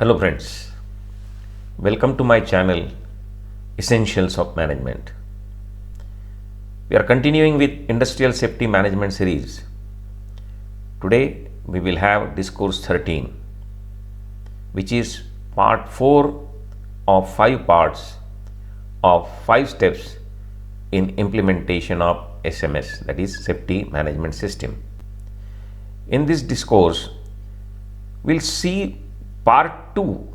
Hello friends, welcome to my channel Essentials of Management. We are continuing with Industrial Safety Management series. Today we will have discourse 13, which is part 4 of 5 parts of 5 steps in implementation of SMS, that is Safety Management System. In this discourse, we'll see part 2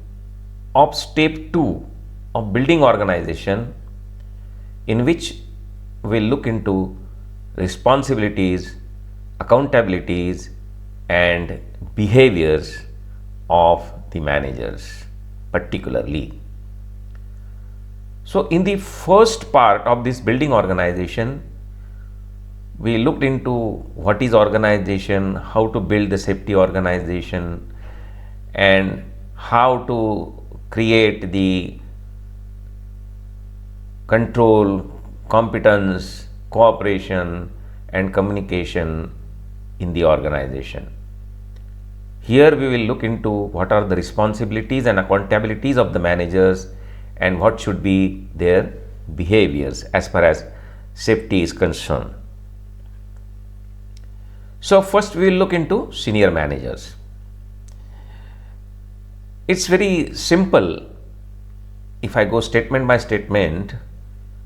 of step 2 of building organization, in which we'll look into responsibilities, accountabilities and behaviors of the managers particularly. So in the first part of this building organization, we looked into what is organization, how to build the safety organization, and how to create the control, competence, cooperation and communication in the organization. Here we will look into what are the responsibilities and accountabilities of the managers and what should be their behaviors as far as safety is concerned. So first we will look into senior managers. It's very simple. If I go statement by statement,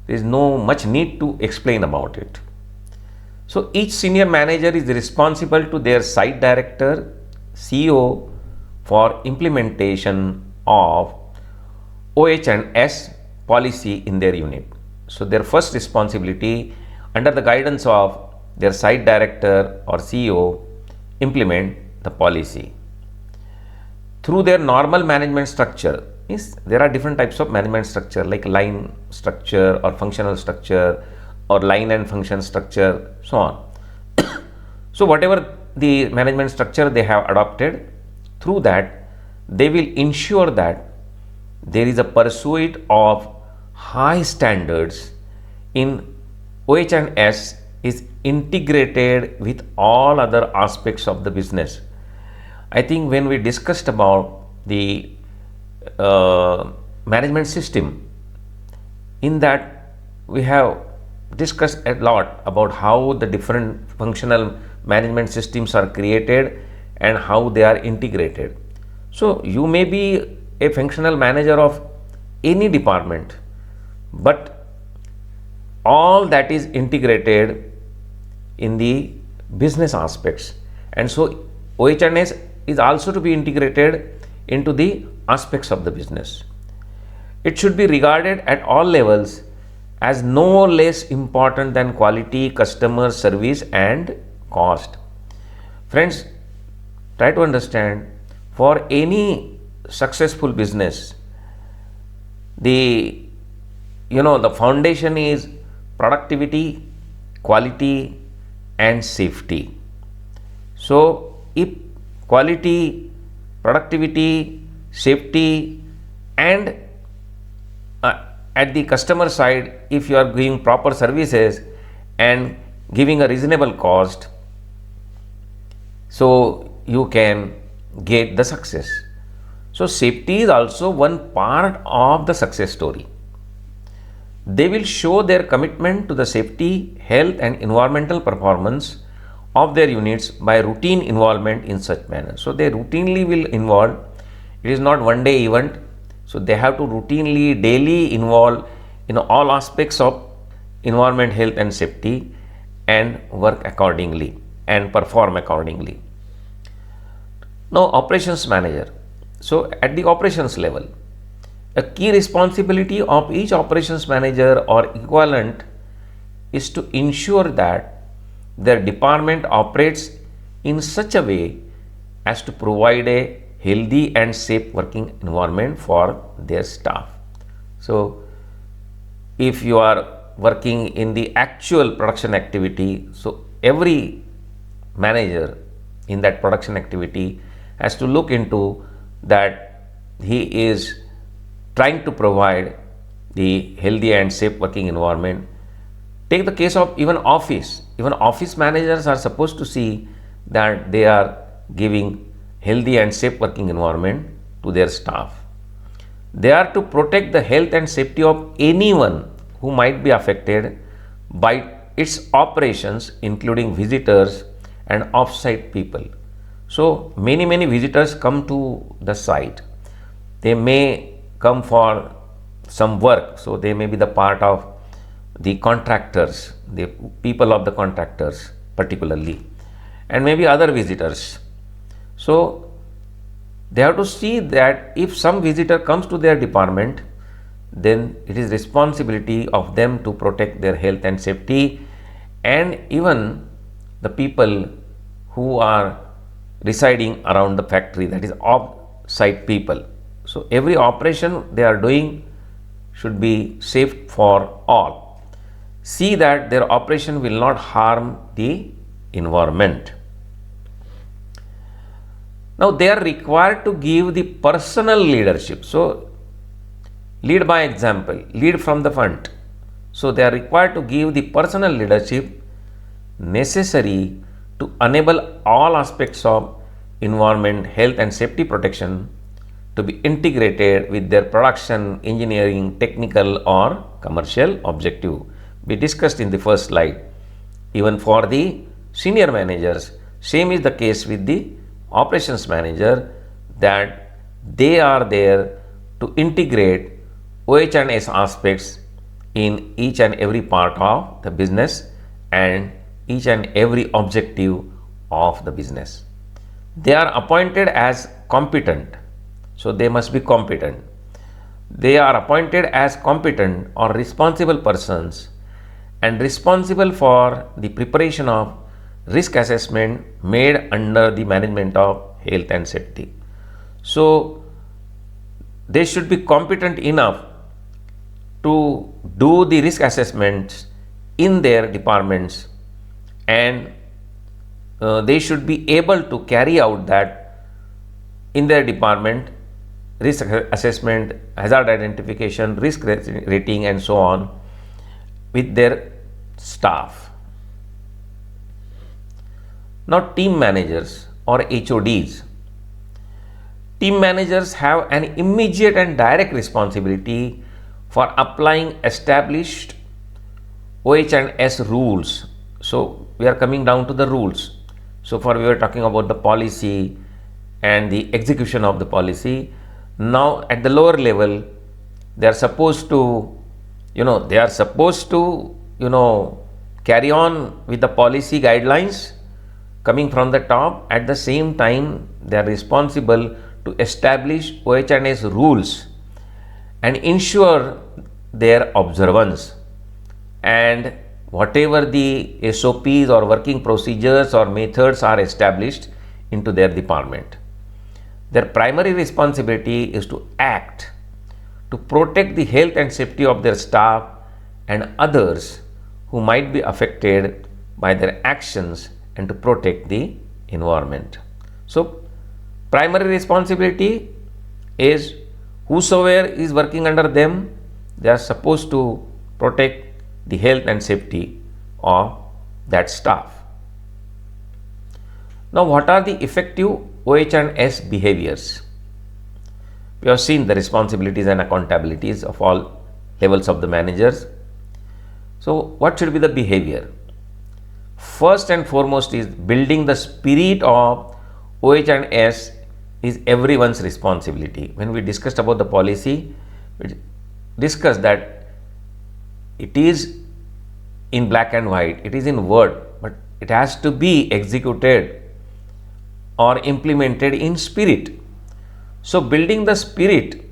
there is no much need to explain about it. So each senior manager is responsible to their site director, CEO, for implementation of OH&S policy in their unit. So their first responsibility, under the guidance of their site director or CEO, implement the policy. Through their normal management structure, there are different types of management structure like line structure or functional structure or line and function structure, so on. So whatever the management structure they have adopted, through that they will ensure that there is a pursuit of high standards in OH&S is integrated with all other aspects of the business. I think when we discussed about the management system, in that we have discussed a lot about how the different functional management systems are created and how they are integrated. So you may be a functional manager of any department, but all that is integrated in the business aspects, and so OH&S is also to be integrated into the aspects of the business. It should be regarded at all levels as no less important than quality, customer service and cost. Friends, try to understand, for any successful business, the foundation is productivity, quality and safety. So if quality, productivity, safety and at the customer side, if you are giving proper services and giving a reasonable cost, so you can get the success. So safety is also one part of the success story. They will show their commitment to the safety, health and environmental performance of their units by routine involvement in such manner. So they routinely will involve. It is not one day event. So they have to routinely, daily involve in all aspects of environment, health and safety and work accordingly and perform accordingly. Now operations manager. So at the operations level, a key responsibility of each operations manager or equivalent is to ensure that their department operates in such a way as to provide a healthy and safe working environment for their staff. So if you are working in the actual production activity, so every manager in that production activity has to look into that he is trying to provide the healthy and safe working environment. Take the case of even office. Even office managers are supposed to see that they are giving healthy and safe working environment to their staff. They are to protect the health and safety of anyone who might be affected by its operations, including visitors and off-site people. So many visitors come to the site. They may come for some work, so they may be the part of the contractors, the people of the contractors particularly, and maybe other visitors. So they have to see that if some visitor comes to their department, then it is responsibility of them to protect their health and safety, and even the people who are residing around the factory, that is off-site people. So every operation they are doing should be safe for all. See that their operation will not harm the environment. Now they are required to give the personal leadership. So lead by example, lead from the front. So they are required to give the personal leadership necessary to enable all aspects of environment, health and safety protection to be integrated with their production, engineering, technical or commercial objective. We discussed in the first slide. Even for the senior managers, same is the case with the operations manager, that they are there to integrate OH&S aspects in each and every part of the business and each and every objective of the business. They are appointed as competent, so they must be competent. They are appointed as competent or responsible persons and responsible for the preparation of risk assessment made under the management of health and safety. So they should be competent enough to do the risk assessments in their departments, and they should be able to carry out that in their department, risk assessment, hazard identification, risk rating and so on with their staff. Now team managers or HODs. Team managers have an immediate and direct responsibility for applying established OH&S rules. So we are coming down to the rules. So far we were talking about the policy and the execution of the policy. Now at the lower level, they are supposed to, carry on with the policy guidelines coming from the top. At the same time, they are responsible to establish OH&S rules and ensure their observance, and whatever the SOPs or working procedures or methods are established into their department. Their primary responsibility is to act to protect the health and safety of their staff and others who might be affected by their actions, and to protect the environment. So primary responsibility is whosoever is working under them, they are supposed to protect the health and safety of that staff. Now what are the effective OH&S behaviors? We have seen the responsibilities and accountabilities of all levels of the managers. So what should be the behavior? First and foremost is building the spirit of OH&S is everyone's responsibility. When we discussed about the policy, we discussed that it is in black and white, it is in word, but it has to be executed or implemented in spirit. So building the spirit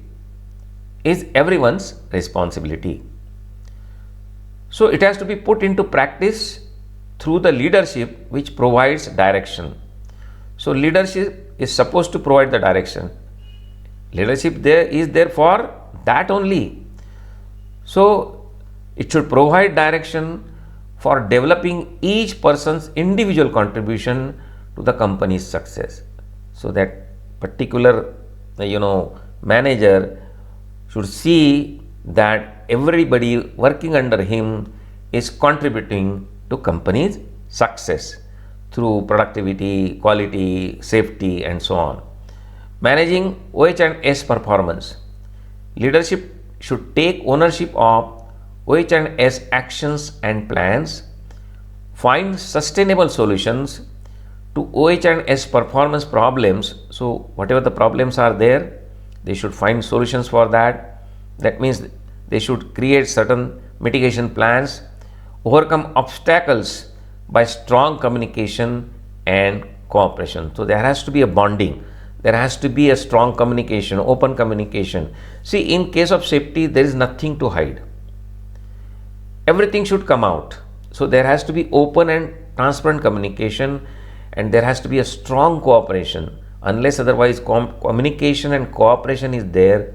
is everyone's responsibility. So it has to be put into practice through the leadership which provides direction. So leadership is supposed to provide the direction. Leadership is there for that only. So it should provide direction for developing each person's individual contribution to the company's success. So that particular manager should see that everybody working under him is contributing to company's success through productivity, quality, safety and so on. Managing OH&S performance. Leadership should take ownership of OH&S actions and plans, find sustainable solutions to OH&S performance problems. So, whatever the problems are there, they should find solutions for that. That means they should create certain mitigation plans, overcome obstacles by strong communication and cooperation. So, there has to be a bonding. There has to be a strong communication, open communication. See, in case of safety, there is nothing to hide. Everything should come out. So, there has to be open and transparent communication, and there has to be a strong cooperation. Unless otherwise communication and cooperation is there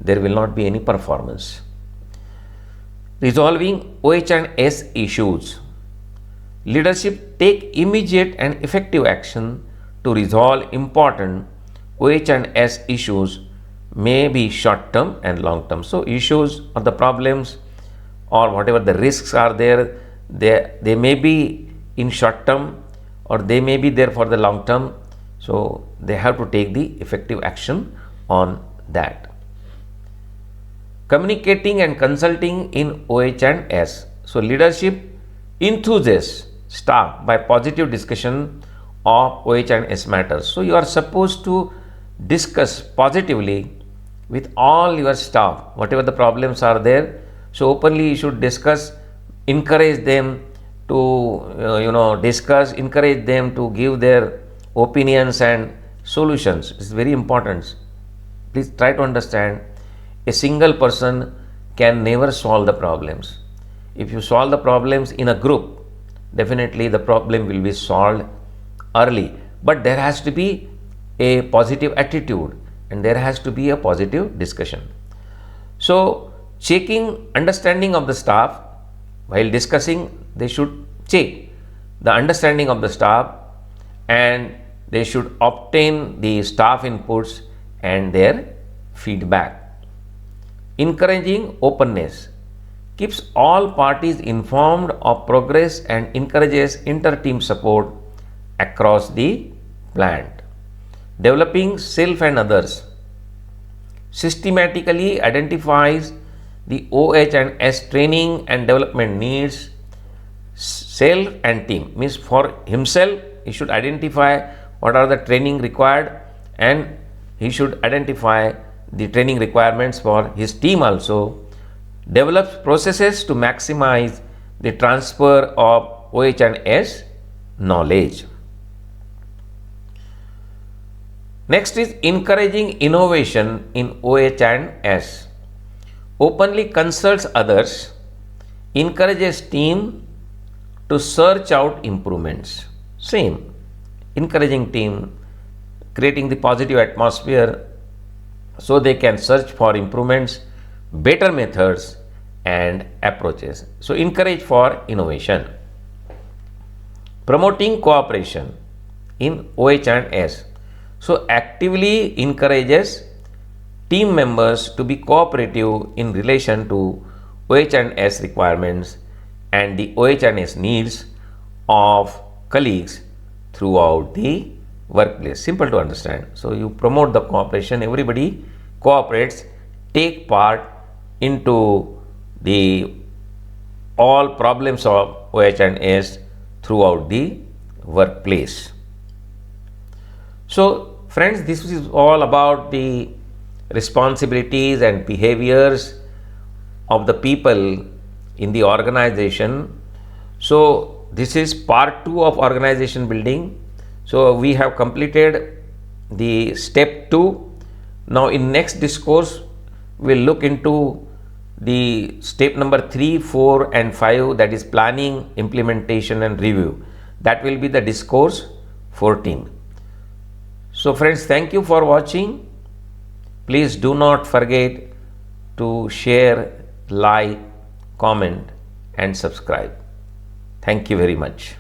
will not be any performance. Resolving OH&S issues. Leadership take immediate and effective action to resolve important OH&S issues, may be short term and long term. So, issues or the problems or whatever the risks are there, they may be in short term or they may be there for the long term. So, they have to take the effective action on that. Communicating and consulting in OH&S. So, leadership enthuses staff by positive discussion of OH&S matters. So, you are supposed to discuss positively with all your staff, whatever the problems are there. So, openly you should discuss, encourage them to discuss, encourage them to give their opinions and solutions. It's very important. Please try to understand, a single person can never solve the problems. If you solve the problems in a group, definitely the problem will be solved early. But there has to be a positive attitude and there has to be a positive discussion. So, checking understanding of the staff while discussing, they should check the understanding of the staff and they should obtain the staff inputs and their feedback. Encouraging openness keeps all parties informed of progress and encourages inter-team support across the plant. Developing self and others systematically identifies the OH&S training and development needs. Self and team means for himself, he should identify what are the training required and he should identify the training requirements for his team also. Develops processes to maximize the transfer of OH&S knowledge. Next is encouraging innovation in OH&S. Openly consults others, encourages team to search out improvements. Same, encouraging team, creating the positive atmosphere so they can search for improvements, better methods and approaches. So, encourage for innovation. Promoting cooperation in OH&S. So, actively encourages team members to be cooperative in relation to OH&S requirements and the OH&S needs of colleagues throughout the workplace. Simple to understand. So, you promote the cooperation, everybody cooperates, take part into the all problems of OH&S throughout the workplace. So, friends, this is all about the responsibilities and behaviors of the people in the organization. So, this is part 2 of organization building. So, we have completed the step 2. Now, in next discourse, we will look into the step number 3, 4 and 5, that is planning, implementation and review. That will be the discourse 14. So, friends, thank you for watching. Please do not forget to share, like, comment and subscribe. Thank you very much.